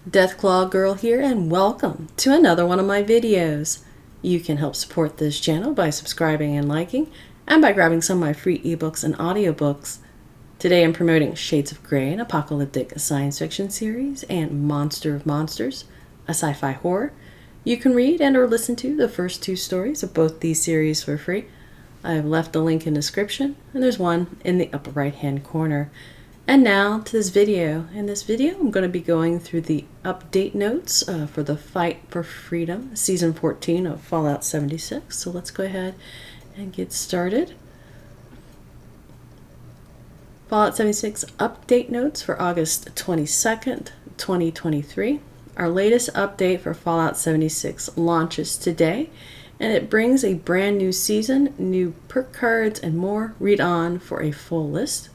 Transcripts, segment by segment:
Deathclaw Girl here, and welcome to another one of my videos. You can help support this channel by subscribing and liking, and by grabbing some of my free ebooks and audiobooks. Today I'm promoting Shades of Grey, an apocalyptic science fiction series, and Monster of Monsters, a sci-fi horror. You can read and or listen to the first two stories of both these series for free. I have left a link in the description, and there's one in the upper right hand corner. And now to this video. In this video, I'm going to be going through the update notes for the Fight for Freedom, Season 14 of Fallout 76. So let's go ahead and get started. Fallout 76 update notes for August 22nd, 2023. Our latest update for Fallout 76 launches today, and it brings a brand new season, new perk cards, and more. Read on for a full list.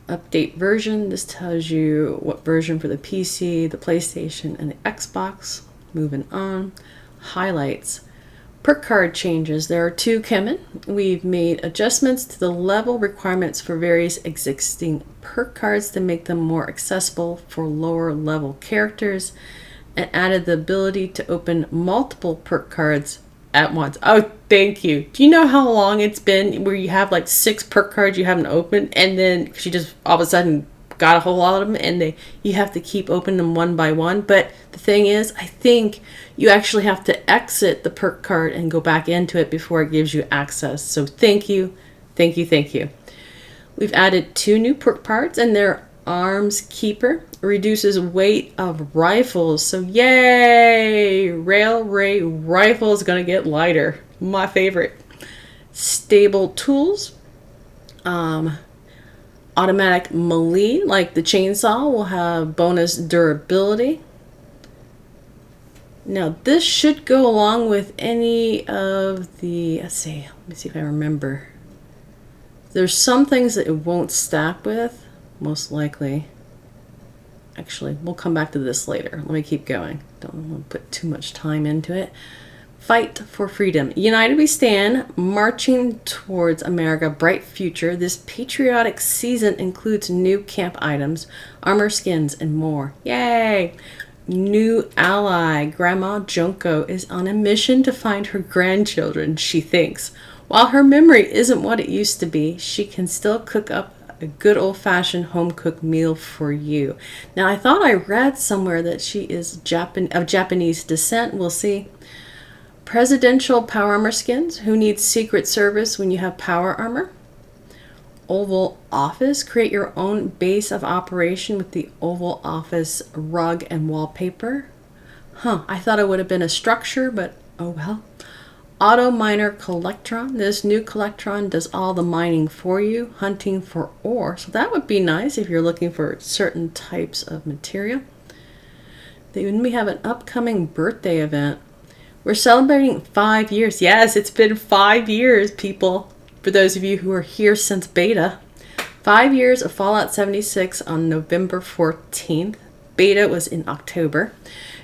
Update version, this tells you what version for the PC, the PlayStation, and the Xbox. Moving on. Highlights. Perk card changes. There are two coming. We've made adjustments to the level requirements for various existing perk cards to make them more accessible for lower level characters, and added the ability to open multiple perk cards at once. Oh, thank you. Do you know how long it's been where you have like 6 perk cards you haven't opened, and then she just all of a sudden got a whole lot of them, and you have to keep opening them one by one? But the thing is, I think you actually have to exit the perk card and go back into it before it gives you access. So thank you, thank you, thank you. We've added 2 new perk parts, and they're Arms Keeper, reduces weight of rifles. So yay! Railway rifle is going to get lighter. My favorite. Stable tools. Automatic melee, like the chainsaw, will have bonus durability. Now this should go along with any of the, let me see if I remember. There's some things that it won't stack with. Most likely. Actually, we'll come back to this later. Let me keep going. Don't want to put too much time into it. Fight for freedom. United we stand, marching towards America's bright future. This patriotic season includes new camp items, armor skins, and more. Yay! New ally. Grandma Junko is on a mission to find her grandchildren, she thinks. While her memory isn't what it used to be, she can still cook up a good old-fashioned home-cooked meal for you. Now, I thought I read somewhere that she is of Japanese descent. We'll see. Presidential power armor skins. Who needs Secret Service when you have power armor? Oval Office. Create your own base of operation with the Oval Office rug and wallpaper. I thought it would have been a structure, but oh well. Auto Miner Collectron. This new Collectron does all the mining for you, hunting for ore. So that would be nice if you're looking for certain types of material. Then we have an upcoming birthday event. We're celebrating 5 years. Yes, it's been 5 years, people. For those of you who are here since beta. 5 years of Fallout 76 on November 14th. Beta was in October.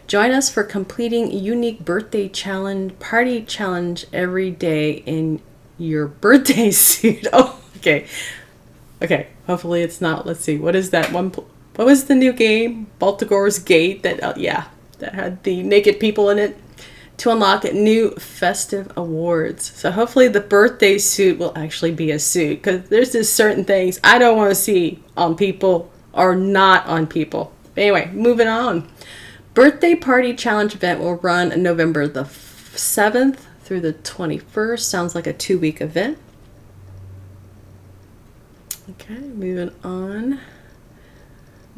Join us for completing unique birthday challenge, party challenge every day in your birthday suit. Oh, okay. Okay, hopefully it's not, let's see, what is that one? What was the new game? Baltigore's Gate, that, yeah, that had the naked people in it. To unlock new festive awards. So hopefully the birthday suit will actually be a suit, because there's just certain things I don't want to see on people or not on people. Anyway, moving on. Birthday Party Challenge event will run November the 7th through the 21st. Sounds like a 2-week event. Okay, moving on.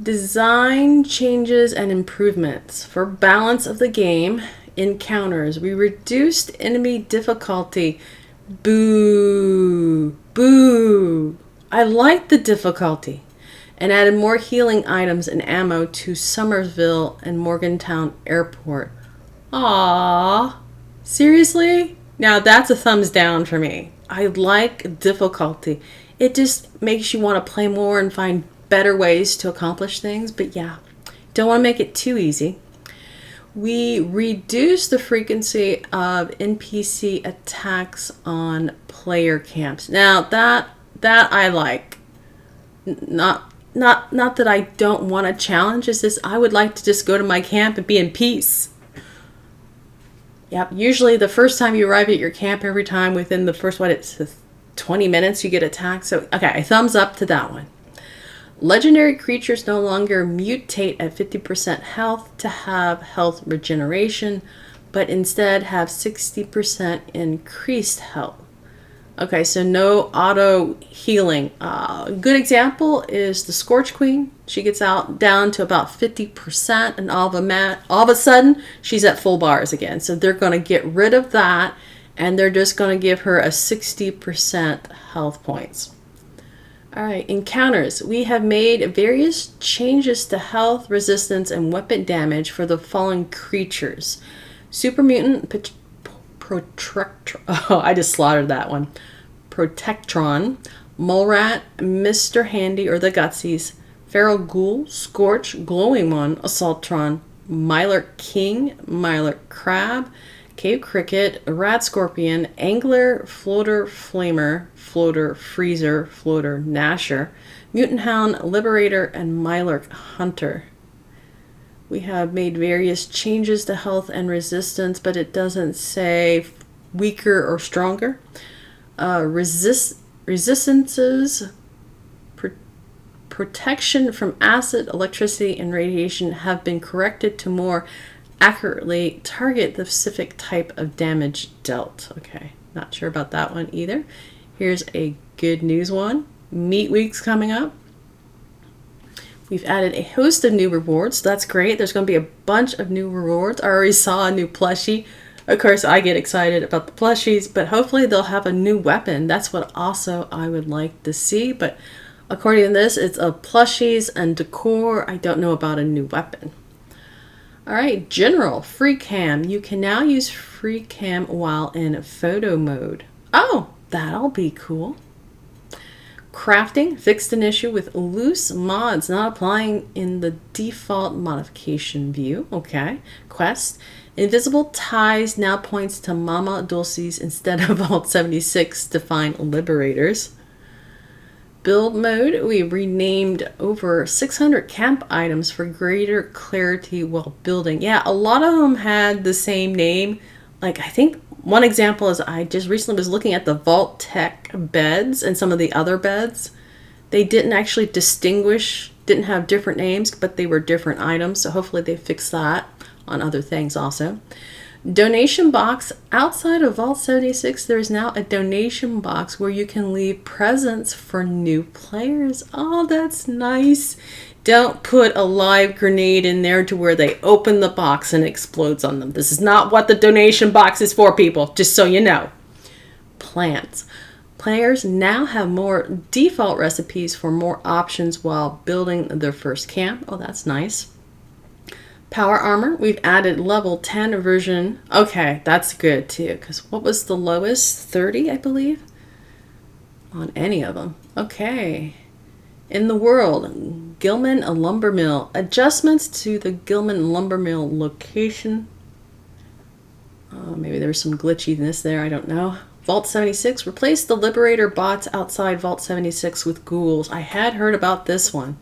Design changes and improvements. For balance of the game, encounters. We reduced enemy difficulty. Boo! Boo! I like the difficulty. And added more healing items and ammo to Somersville and Morgantown Airport. Aww. Seriously? Now that's a thumbs down for me. I like difficulty. It just makes you want to play more and find better ways to accomplish things. But yeah, don't want to make it too easy. We reduced the frequency of NPC attacks on player camps. Now that I like. Not not that I don't want a challenge. It's just I would like to just go to my camp and be in peace. Yep. Usually the first time you arrive at your camp, every time within the first, it's 20 minutes you get attacked. So, okay, a thumbs up to that one. Legendary creatures no longer mutate at 50% health to have health regeneration, but instead have 60% increased health. Okay, so no auto healing. A good example is the Scorch Queen. She gets down to about 50%, and all of a sudden, she's at full bars again. So they're going to get rid of that, and they're just going to give her a 60% health points. All right, encounters. We have made various changes to health, resistance, and weapon damage for the following creatures. Super Mutant I just slaughtered that one. Protectron, Mole Rat, Mr. Handy or the Gutsies, Feral Ghoul, Scorch, Glowing One, Assaultron, Mylar King, Mylar Crab, Cave Cricket, Rat Scorpion, Angler, Floater Flamer, Floater Freezer, Floater Gnasher, Mutant Hound, Liberator, and Mylar Hunter. We have made various changes to health and resistance, but it doesn't say weaker or stronger. Resistances, protection from acid, electricity, and radiation have been corrected to more accurately target the specific type of damage dealt. Okay, not sure about that one either. Here's a good news one. Meat Week's coming up. We've added a host of new rewards. That's great. There's going to be a bunch of new rewards. I already saw a new plushie. Of course, I get excited about the plushies, but hopefully they'll have a new weapon. That's what also I would like to see. But according to this, it's a plushies and decor. I don't know about a new weapon. All right, General, Free Cam. You can now use Free Cam while in photo mode. Oh, that'll be cool. Crafting, fixed an issue with loose mods not applying in the default modification view. Okay. Quest, invisible ties now points to Mama Dulce's instead of Vault 76 to find liberators. Build mode, we renamed over 600 camp items for greater clarity while building. Yeah, a lot of them had the same name. Like, I think one example is I just recently was looking at the Vault Tech beds and some of the other beds. They didn't actually distinguish, didn't have different names, but they were different items. So hopefully they fix that on other things also. Donation box. Outside of Vault 76, there is now a donation box where you can leave presents for new players. Oh, that's nice. Don't put a live grenade in there to where they open the box and explodes on them. This is not what the donation box is for, people, just so you know. Plants. Players now have more default recipes for more options while building their first camp. Oh, that's nice. Power armor. We've added level 10 version. Okay, that's good too, because what was the lowest? 30, I believe, on any of them. Okay. In the world, Gilman Lumber Mill. Adjustments to the Gilman Lumber Mill location. Maybe there was some glitchiness there, I don't know. Vault 76. Replace the Liberator bots outside Vault 76 with ghouls. I had heard about this one.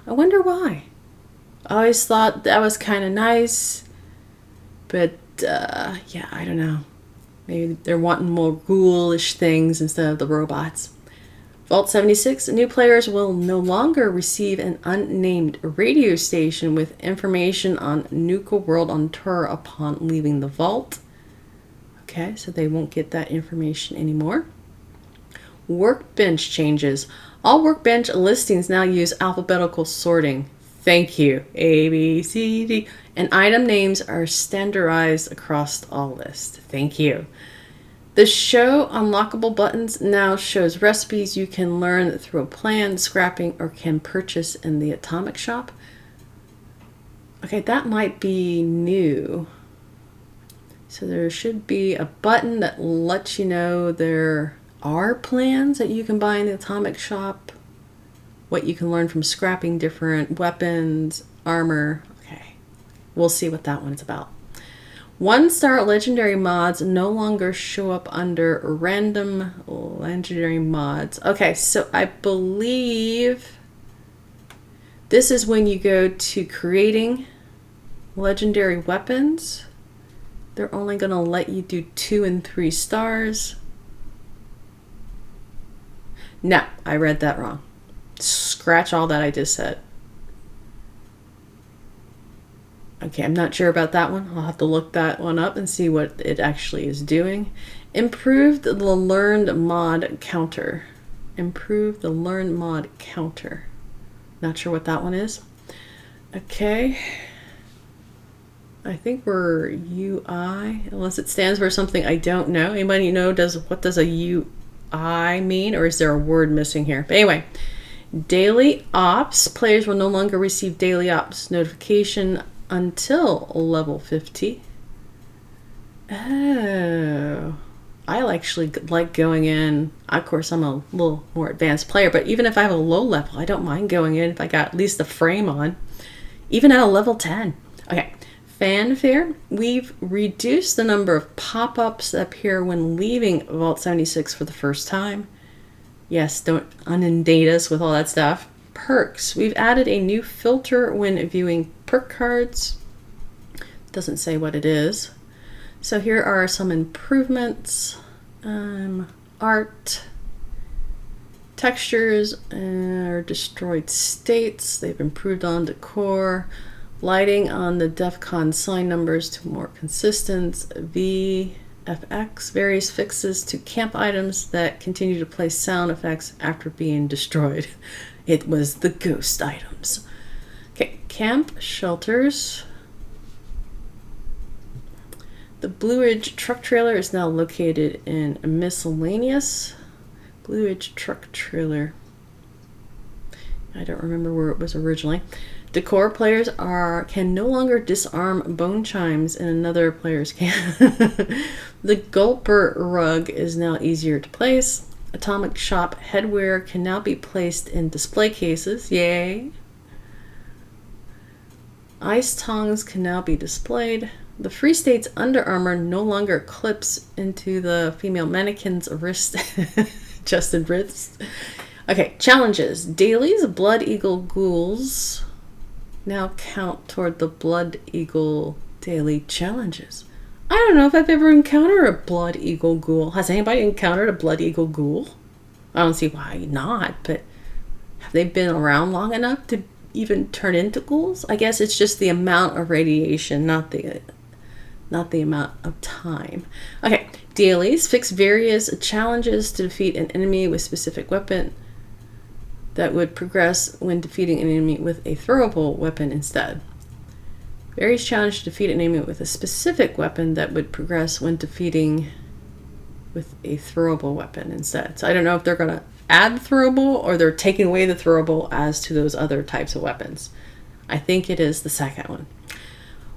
I wonder why. I always thought that was kind of nice. But, yeah, I don't know. Maybe they're wanting more ghoulish things instead of the robots. Vault 76, new players will no longer receive an unnamed radio station with information on Nuka World on tour upon leaving the vault. Okay, so they won't get that information anymore. Workbench changes. All workbench listings now use alphabetical sorting. Thank you. A, B, C, D. And item names are standardized across all lists. Thank you. The show unlockable buttons now shows recipes you can learn through a plan, scrapping, or can purchase in the Atomic Shop. Okay, that might be new. So there should be a button that lets you know there are plans that you can buy in the Atomic Shop, what you can learn from scrapping different weapons, armor. Okay, we'll see what that one's about. 1-star legendary mods no longer show up under random legendary mods. Okay, so I believe This is when you go to creating legendary weapons. They're only going to let you do 2 and 3 stars. No, I read that wrong. Scratch all that I just said. Okay, I'm not sure about that one. I'll have to look that one up and see what it actually is doing. Improved the learned mod counter. Improve the learned mod counter. Not sure what that one is. Okay. I think we're UI, unless it stands for something I don't know. Anybody know what does a UI mean, or is there a word missing here? But anyway, daily ops. Players will no longer receive daily ops notification until level 50. Oh, I actually like going in. Of course, I'm a little more advanced player, but even if I have a low level, I don't mind going in if I got at least the frame on, even at a level 10. Okay, fanfare. We've reduced the number of pop-ups that appear when leaving Vault 76 for the first time. Yes, don't inundate us with all that stuff. Perks. We've added a new filter when viewing perk cards. Doesn't say what it is. So here are some improvements. Art, textures, or destroyed states. They've improved on decor. Lighting on the DEF CON sign numbers to more consistent. VFX. Various fixes to camp items that continue to play sound effects after being destroyed. It was the ghost items. Okay, camp shelters. The Blue Ridge truck trailer is now located in miscellaneous. Blue Ridge truck trailer. I don't remember where it was originally. Decor. Players can no longer disarm bone chimes in another player's camp. The Gulper rug is now easier to place. Atomic Shop headwear can now be placed in display cases. Yay! Ice tongs can now be displayed. The Free State's Under Armour no longer clips into the female mannequin's wrist, adjusted wrists. Okay, challenges. Dailies, Blood Eagle ghouls now count toward the Blood Eagle daily challenges. I don't know if I've ever encountered a Blood Eagle ghoul. Has anybody encountered a Blood Eagle ghoul? I don't see why not, but have they been around long enough to even turn into ghouls? I guess it's just the amount of radiation, not the amount of time. Okay, dailies. Fix various challenges to defeat an enemy with specific weapon that would progress when defeating an enemy with a throwable weapon instead. Various challenges to defeat an enemy with a specific weapon that would progress when defeating with a throwable weapon instead. So I don't know if they're going to add throwable or they're taking away the throwable as to those other types of weapons. I think it is the second one.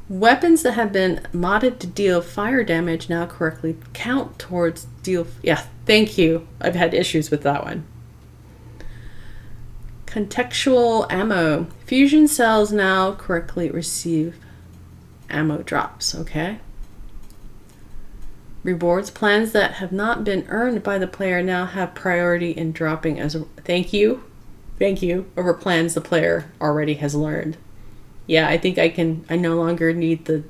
Weapons that have been modded to deal fire damage now correctly count towards deal. Yeah, thank you. I've had issues with that one. Contextual ammo. Fusion cells now correctly receive ammo drops. Okay. Rewards. Plans that have not been earned by the player now have priority in dropping as a thank you over plans the player already has learned. Yeah, I think I no longer need the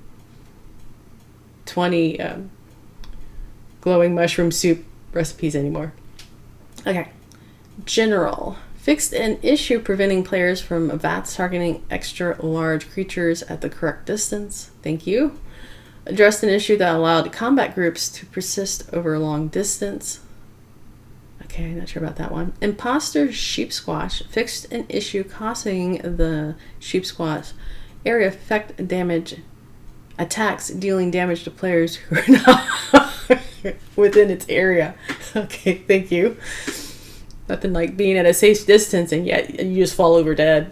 20 glowing mushroom soup recipes anymore. Okay. General. Fixed an issue preventing players from VATS targeting extra large creatures at the correct distance. Thank you. Addressed an issue that allowed combat groups to persist over a long distance. Okay, not sure about that one. Imposter sheep squash. Fixed an issue causing the sheep squash area effect damage attacks, dealing damage to players who are not within its area. Okay, thank you. Nothing like being at a safe distance and yet you just fall over dead.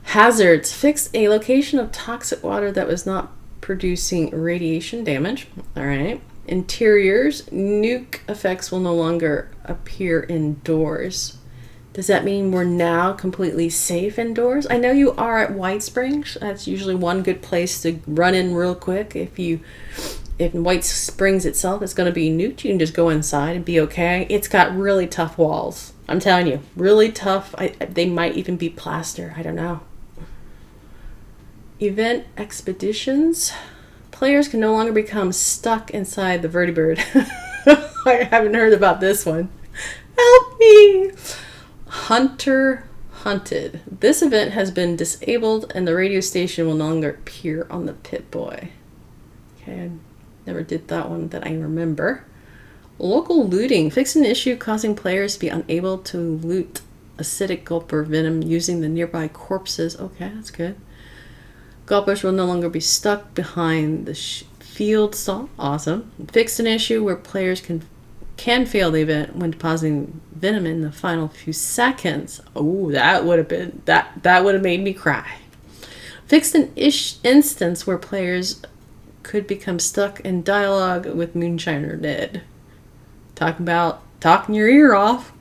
Hazards. Fixed a location of toxic water that was not producing radiation damage. All right. Interiors. Nuke effects will no longer appear indoors. Does that mean we're now completely safe indoors? I know you are at White Springs. That's usually one good place to run in real quick. If White Springs itself is going to be nuked, you can just go inside and be okay. It's got really tough walls. I'm telling you, really tough. They might even be plaster. I don't know. Event expeditions. Players can no longer become stuck inside the vertibird. I haven't heard about this one. Help me! Hunter hunted. This event has been disabled and the radio station will no longer appear on the Pip-Boy. Okay, I never did that one that I remember. Local looting. Fix an issue causing players to be unable to loot acidic gulper venom using the nearby corpses. Okay, that's good. Gulpers will no longer be stuck behind the field stall. Awesome. Fix an issue where players can fail the event when depositing venom in the final few seconds. Oh, that would have been that would have made me cry. Fixed an instance where players could become stuck in dialogue with Moonshiner Ned. Talking about talking your ear off.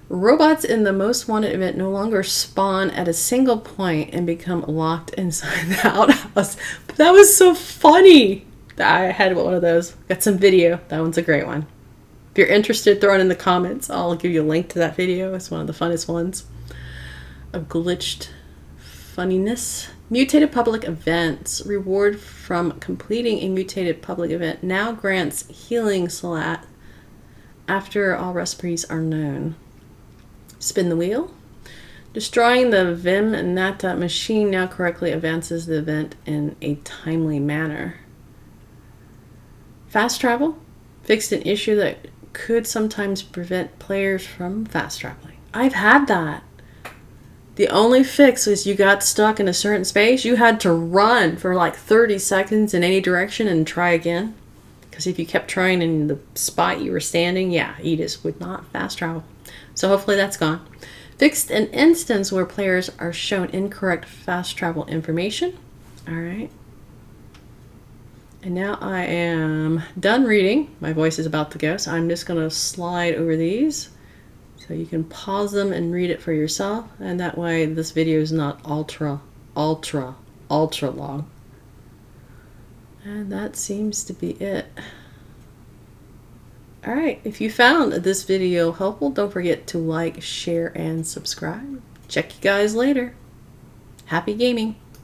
Robots in the Most Wanted event no longer spawn at a single point and become locked inside the outhouse. That was so funny. I had one of those. Got some video. That one's a great one. If you're interested, throw it in the comments. I'll give you a link to that video. It's one of the funnest ones. A glitched funniness. Mutated public events. Reward from completing a mutated public event now grants healing slat after all recipes are known. Spin the wheel. Destroying the Vim Nata machine now correctly advances the event in a timely manner. Fast travel. Fixed an issue that could sometimes prevent players from fast traveling. I've had that. The only fix was you got stuck in a certain space. You had to run for like 30 seconds in any direction and try again. Because if you kept trying in the spot you were standing, yeah, you just would not fast travel. So hopefully that's gone. Fixed an instance where players are shown incorrect fast travel information. All right. And now I am done reading. My voice is about to go, so I'm just going to slide over these so you can pause them and read it for yourself. And that way this video is not ultra long. And that seems to be it. Alright, if you found this video helpful, don't forget to like, share, and subscribe. Check you guys later. Happy gaming!